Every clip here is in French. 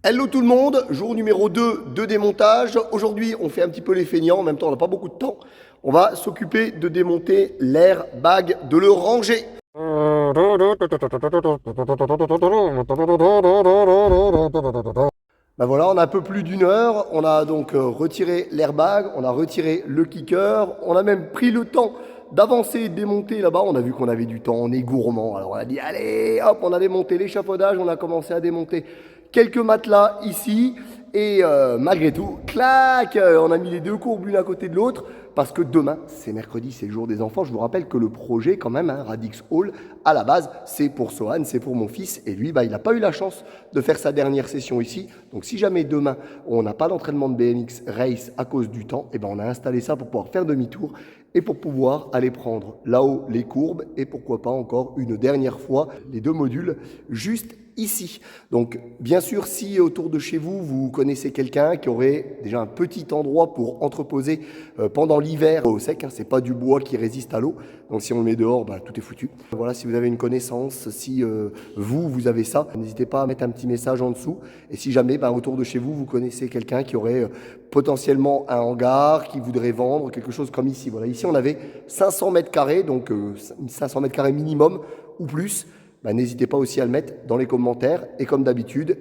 Hello tout le monde, jour numéro 2 de démontage. Aujourd'hui, on fait un petit peu les feignants, en même temps, on n'a pas beaucoup de temps. On va s'occuper de démonter l'airbag, de le ranger. Ben voilà, on a un peu plus d'une heure. On a donc retiré l'airbag, on a retiré le kicker, on a même pris le temps d'avancer et de démonter là-bas. On a vu qu'on avait du temps, on est gourmand. Alors on a dit, allez, hop, on a démonté l'échafaudage, on a commencé à démonter quelques matelas ici. Et malgré tout, clac, on a mis les deux courbes l'une à côté de l'autre. Parce que demain, c'est mercredi, c'est le jour des enfants. Je vous rappelle que le projet, quand même, Radix Hall, à la base, c'est pour Sohan, c'est pour mon fils. Et lui, il n'a pas eu la chance de faire sa dernière session ici. Donc si jamais demain, on n'a pas d'entraînement de BMX Race à cause du temps, on a installé ça pour pouvoir faire demi-tour et pour pouvoir aller prendre là-haut les courbes et pourquoi pas encore une dernière fois les deux modules juste ici. Donc bien sûr, si autour de chez vous, vous connaissez quelqu'un qui aurait déjà un petit endroit pour entreposer pendant l'hiver au sec, c'est pas du bois qui résiste à l'eau, donc si on le met dehors, tout est foutu. Voilà, si vous avez une connaissance, si vous avez ça, n'hésitez pas à mettre un petit message en dessous. Et si jamais autour de chez vous, vous connaissez quelqu'un qui aurait potentiellement un hangar, qui voudrait vendre quelque chose comme ici. Voilà, ici on avait 500 mètres carrés, donc 500 mètres carrés minimum ou plus. N'hésitez pas aussi à le mettre dans les commentaires. Et comme d'habitude,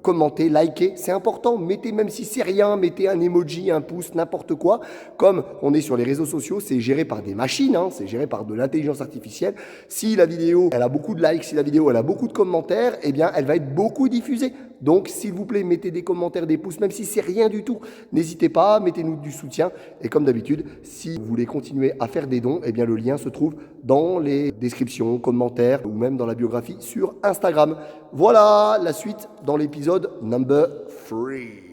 commentez, likez, c'est important. Mettez, même si c'est rien, mettez un emoji, un pouce, n'importe quoi. Comme on est sur les réseaux sociaux, c'est géré par des machines, c'est géré par de l'intelligence artificielle. Si la vidéo, elle a beaucoup de likes, si la vidéo, elle a beaucoup de commentaires, elle va être beaucoup diffusée. Donc, s'il vous plaît, mettez des commentaires, des pouces, même si c'est rien du tout. N'hésitez pas, mettez-nous du soutien. Et comme d'habitude, si vous voulez continuer à faire des dons, le lien se trouve dans les descriptions, commentaires ou même dans la biographie sur Instagram. Voilà la suite dans l'épisode number 3.